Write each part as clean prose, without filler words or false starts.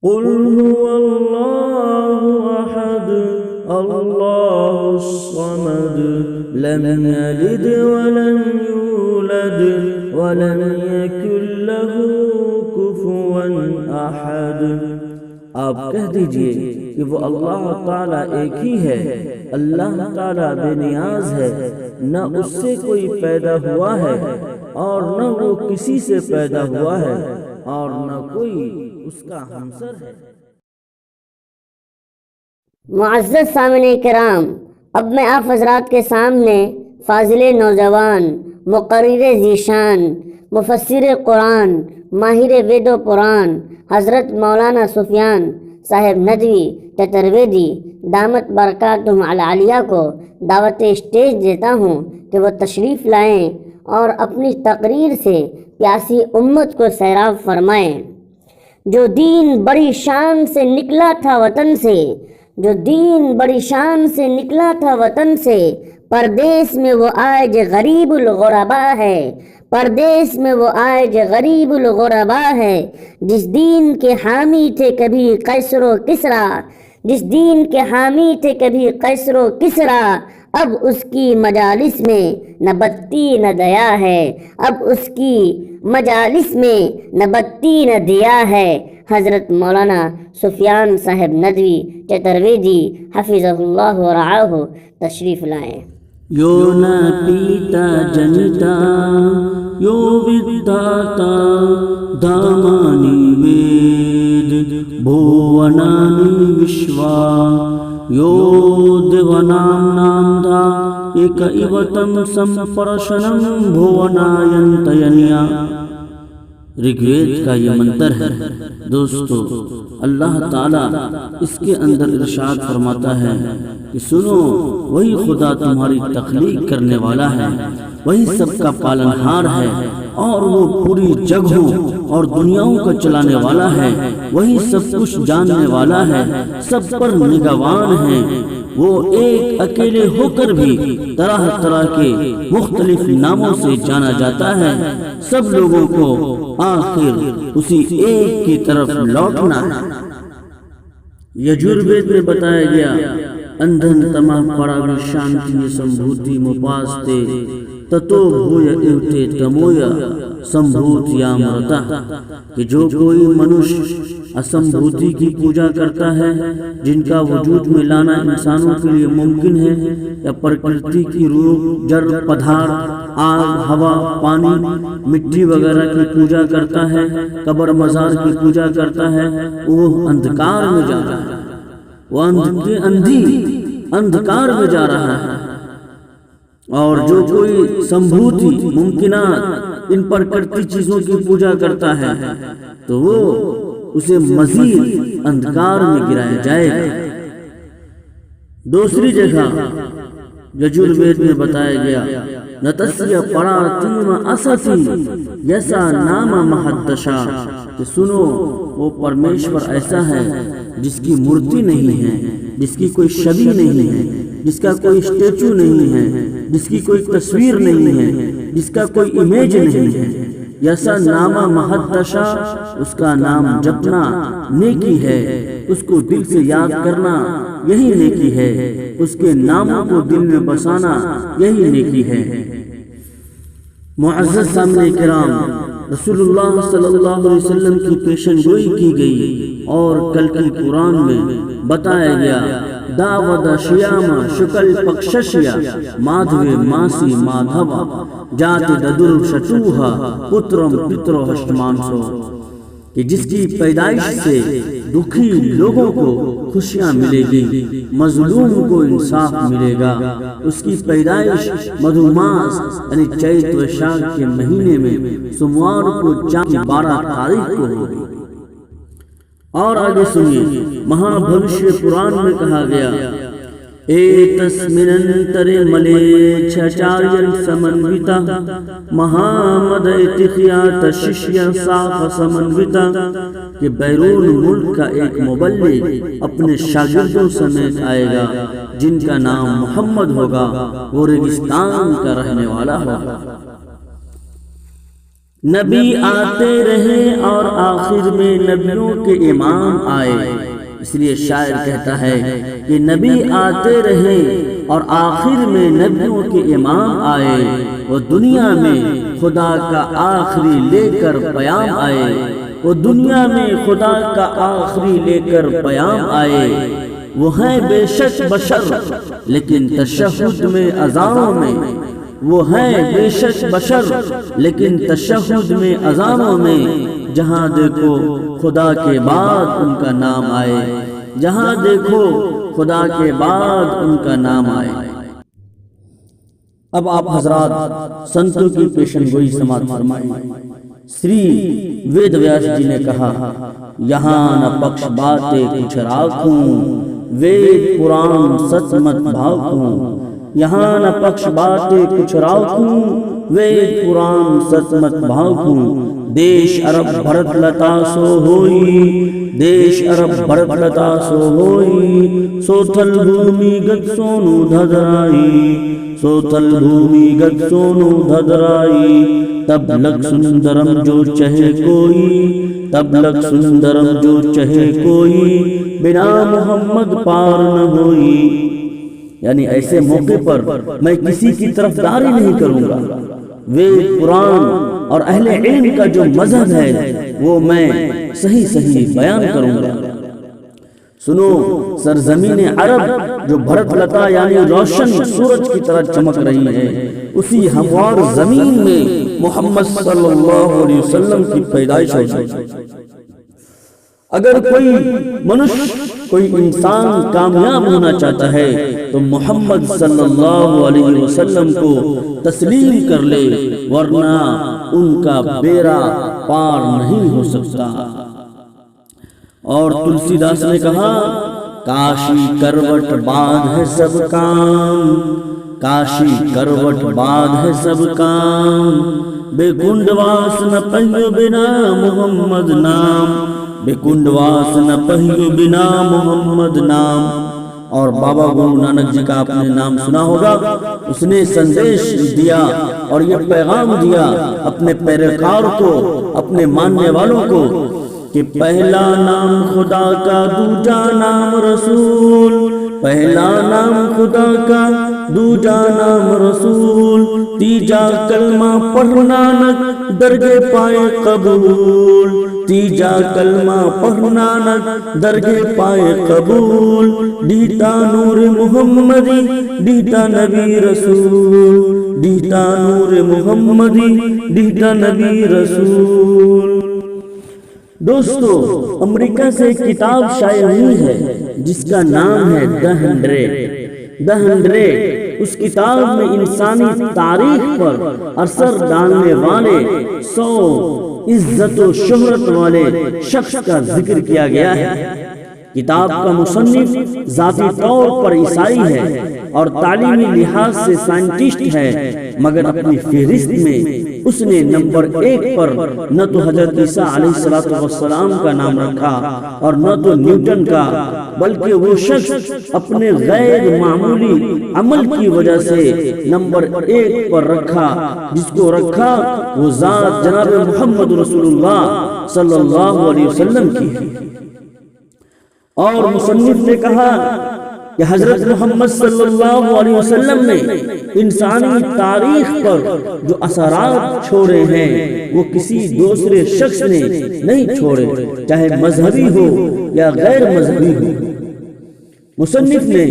قل هو الله أحد الله الصمد لم يلد ولم يولد ولم يكن له كفوا أحد۔ آپ کہہ دیجئے کہ وہ اللہ تعالیٰ ایک ہی ہے، اللہ تعالیٰ بے نیاز ہے، نہ اس سے کوئی پیدا ہوا ہے اور نہ وہ کسی سے پیدا ہوا ہے اور نہ کوئی اس کا ہمسر ہے۔ معزز سامعین کرام، اب میں آپ حضرات کے سامنے فاضل نوجوان، مقرر ذیشان، مفسر قرآن، ماہر وید و پران حضرت مولانا سفیان صاحب ندوی چترویدی دامت برکاتہم العالیہ کو دعوت اسٹیج دیتا ہوں کہ وہ تشریف لائیں اور اپنی تقریر سے پیاسی امت کو سیراب فرمائیں۔ جو دین بڑی شان سے نکلا تھا وطن سے، جو دین بڑی شان سے نکلا تھا وطن سے، پردیس میں وہ آج غریب الغربا ہے، پردیس میں وہ آج غریب الغربا ہے۔ جس دین کے حامی تھے کبھی قیصر و کسریٰ، جس دین کے حامی تھے کبھی قیصر و کسریٰ، اب اس کی مجالس میں نہ بتی نہ دیا ہے، اب اس کی مجالس میں نہ بتی نہ دیا ہے۔ حضرت مولانا سفیان صاحب ندوی چترویدی حفظہ اللہ و رعاہ تشریف لائیں۔ یو ن پیتا جنتا یو ودھاتا دامانی وید بھوونانی وشوا یو دیونامناندھا ایک ایوتم سمپرشنم بھووناینتینیا۔ رگ وید کا یہ منتر ہے دوستو۔ اللہ تعالیٰ اس کے اندر ارشاد فرماتا ہے کہ سنو، وہی خدا تمہاری تخلیق کرنے والا ہے، وہی سب کا پالنہار ہے، اور وہ پوری جگہوں اور دنیاؤں کا چلانے والا ہے، وہی سب کچھ جاننے والا ہے، سب پر نگہبان ہے۔ وہ ایک اکیلے ہو کر بھی طرح طرح کے مختلف ناموں سے جانا جاتا ہے۔ سب لوگوں کو آخر اسی ایک کی طرف لوٹنا ہے۔ یجوروید میں بتایا گیا، اندھن تما پڑاوی شانتی سمبھوتی مپاستے تتو بھویا ایوٹے تمویا سمبھوت یا مرتا، کہ جو کوئی منش اسمبھوتی کی پوجا کرتا ہے جن کا وجود میں لانا انسانوں کے لیے ممکن ہے، یا پرکرتی کی روح جڑ پدھار آگ ہوا پانی مٹی وغیرہ کی پوجا کرتا ہے، قبر مزار کی پوجا کرتا ہے، وہ اندھکار میں جا رہا ہے، وہ اندھکار میں جا رہا ہے۔ اور جو کوئی سمبھوتی ممکنات ان پرکرتی چیزوں کی پوجا کرتا ہے تو وہ اسے مزید اندھکار میں گرایا جائے گا۔ دوسری جگہ یجوروید میں بتایا گیا، نتسیہ پرارتیم استی یسا نام مہدشا، کہ سنو، وہ پرمیشور ایسا ہے جس کی مورتی نہیں ہے، جس کی کوئی شبیہ نہیں ہے، جس کا کوئی اسٹیچو نہیں ہے، جس کی کوئی تصویر نہیں ہے، جس کا کوئی امیج نہیں ہے۔ یسا نامہ مہدشا، اس کا نام جپنا نیکی ہے، اس کو دل سے یاد کرنا یہی نیکی ہے، اس کے ناموں کو دل میں بسانا یہی نیکی ہے۔ معزز سامعین کرام، رسول اللہ صلی اللہ علیہ وسلم کی پیشن گوئی کی گئی اور کل کی قرآن میں بتایا گیا، داود شیاما شکل پکششیا مادھوے ماسی مادھوا جات ددر شٹوہا پترم پترو ہشتمانسو، کہ جس کی پیدائش سے دکھی لوگوں کو خوشیاں ملے گی، مظلوم کو انصاف ملے گا۔ اس کی پیدائش مدھو ماس یعنی چیت ویشاکھ کے مہینے میں سوموار کو 12 تاریخ کو ہوگی۔ اور آگے سنیے، مہا بھوشیہ پران میں کہا گیا، ایتسمننترے ملیچھاچاریہ سمنوتا مہامدیتخیات ششیہ ساخ سمنوتا، کہ بیرون ملک کا ایک مبلغ اپنے شاگردوں سمیت آئے گا جن کا نام محمد ہوگا، وہ ریگستان کا رہنے والا ہوگا۔ نبی آتے رہے اور آخر میں نبیوں کے امام آئے۔ اس لیے شاعر کہتا ہے کہ نبی آتے رہے اور آخر میں نبیوں کے امام آئے، وہ دنیا میں خدا کا آخری لے کر پیام آئے، وہ دنیا میں خدا کا آخری لے کر پیام آئے۔ وہ ہیں بے شک بشر لیکن تشہد میں اذانوں میں، وہ ہیں بے شک بشر لیکن تشہد میں اذانوں میں، جہاں دیکھو خدا کے بعد ان کا نام آئے، جہاں دیکھو خدا کے بعد ان کا نام آئے۔ اب آپ حضرات سنتوں کی پیشن گوئی سماعت فرمائیں۔ سری وید ویاس جی نے کہا، یہاں نہ پکش باتیں کچھ راکھوں، وید پران سچ مت بھاکوں، یہاں نہ پکش باتیں کچھ راکھوں، وید پران سچ مت بھاکوں، دیش عرب بھرت لتا سو ہوئی، دیش عرب بھرت لتا سو ہوئی، سوتھل بھومی گت سونو دھدرائی، سوتھل بھومی گت سونو دھدرائی، تب لگ سندرم جو چہے کوئی، تب لگ سندرم جو چہے کوئی، بنا محمد پار نہ ہوئی۔ یعنی ایسے موقع پر میں کسی کی طرفداری نہیں کروں گا، وید قرآن اور اہل علم کا جو مذہب ہے وہ میں صحیح صحیح بیان کروں گا۔ سنو، سرزمین عرب جو بھرت لتا یعنی روشن سورج کی طرح چمک رہی ہے، اسی ہموار زمین میں محمد صلی اللہ علیہ وسلم کی پیدائش ہوئی۔ اگر کوئی منشیہ، کوئی انسان کامیاب ہونا چاہتا ہے تو محمد صلی اللہ علیہ وسلم کو تسلیم کر لے، ورنہ ان کا بیڑا پار نہیں ہو سکتا۔ اور تلسی داس نے کہا، کاشی کروٹ بعد ہے سب کام، کاشی کروٹ بعد ہے سب کام، بے کنڈواس نہ پہیو بنا محمد نام، بے کنڈواس نہ پہیو بنا محمد نام۔ اور بابا گرو نانک جی کا آپ نے نام سنا ہوگا، اس نے سندیش دیا اور یہ پیغام دیا اپنے پیروکار کو، اپنے ماننے والوں کو، کہ پہلا نام خدا کا دوجا نام رسول، پہلا نام خدا کا دوجا نام رسول، تیجا کلمہ پڑھنا نہ درگے پائے قبول، تیجا کلمہ پڑھنا نہ درگے پائے قبول، ڈیٹا نور محمدی ڈیٹا نبی رسول، ڈیٹا نور محمدی ڈیٹا نبی رسول۔ دوستو، امریکہ سے ایک کتاب شائع ہوئی ہے جس کا نام ہے دی 100۔ اس کتاب میں انسانی تاریخ پر اثر ڈالنے والے 100 عزت و شہرت والے شخص کا ذکر کیا گیا ہے۔ کتاب کا مصنف ذاتی طور پر عیسائی ہے اور تعلیمی لحاظ سے سائنٹسٹ ہے، مگر اپنی فہرست میں اس نے نمبر 1 پر نہ تو حضرت عیسیٰ علیہ السلام کا نام رکھا اور نہ تو نیوٹن کا، بلکہ وہ شخص اپنے غیر معمولی عمل کی وجہ سے نمبر 1 پر رکھا، جس کو رکھا وہ ذات جناب محمد رسول اللہ صلی اللہ علیہ وسلم کی ہے۔ اور مصنف نے کہا کہ حضرت محمد صلی اللہ علیہ وسلم نے انسانی تاریخ پر جو اثرات چھوڑے ہیں وہ کسی دوسرے شخص نے نہیں چھوڑے، چاہے مذہبی ہو یا غیر مذہبی ہو۔ مصنف نے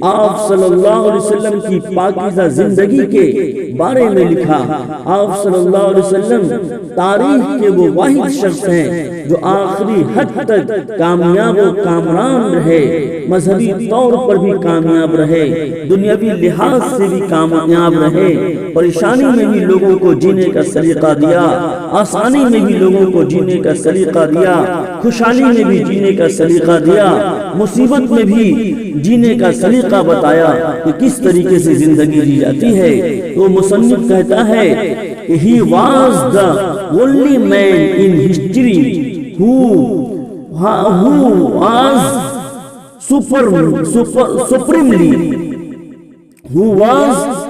آپ صلی اللہ علیہ وسلم کی پاکیزہ زندگی کے بارے میں لکھا، آپ صلی اللہ علیہ وسلم تاریخ کے وہ واحد شخص ہیں جو آخری حد تک کامیاب و کامران رہے، مذہبی طور پر بھی کامیاب رہے، دنیاوی لحاظ سے بھی کامیاب رہے، پریشانی میں بھی لوگوں کو جینے کا سلیقہ دیا، آسانی میں بھی لوگوں کو جینے کا سلیقہ دیا، خوشحالی میں بھی جینے کا سلیقہ دیا، مصیبت میں بھی جینے کا سلیقہ بتایا کہ کس طریقے سے زندگی جی جاتی ہے۔ تو مصنف کہتا ہے کہ he was the only man in history who was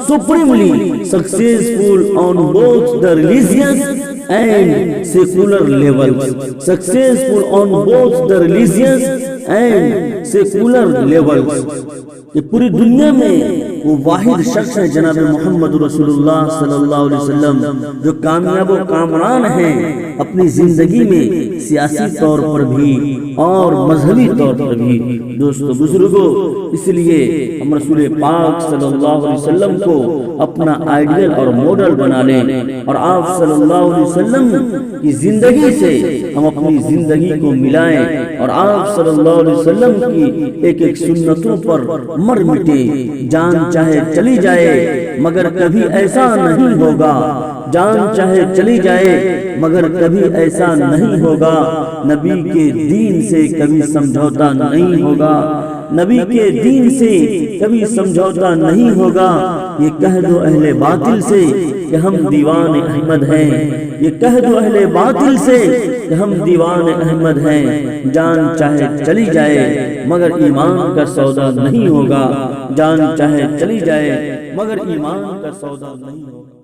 supremely successful on both the religious and secular levels, successful on both the religious and secular levels. کہ پوری دنیا میں وہ واحد شخص ہے جناب محمد رسول صلی اللہ علیہ وسلم جو کامیاب و کامران ہیں اپنی زندگی میں، سیاسی طور پر بھی اور مذہبی طور پر بھی۔ دوستو بزرگوں، اس لیے ہم رسول پاک صلی اللہ علیہ وسلم کو اپنا آئیڈیل اور ماڈل بنا لیں، اور آپ صلی اللہ علیہ وسلم کی زندگی سے ہم اپنی زندگی کو ملائیں، اور آپ صلی اللہ علیہ وسلم کی ایک ایک سنتوں پر مر مٹے۔ جان چاہے چلی جائے مگر کبھی ایسا نہیں ہوگا، جان چاہے چلی جائے مگر کبھی ایسا نہیں ہوگا، نبی کے دین سے کبھی سمجھوتا نہیں ہوگا، نبی کے دین سے کبھی سمجھوتا نہیں ہوگا۔ یہ کہہ دو اہل باطل سے کہ ہم دیوان احمد ہیں، یہ کہہ دو اہل باطل سے کہ ہم دیوان احمد ہیں، جان چاہے چلی جائے مگر ایمان کا سودا نہیں ہوگا، جان چاہے چلی جائے مگر ایمان کا سودا نہیں ہوگا۔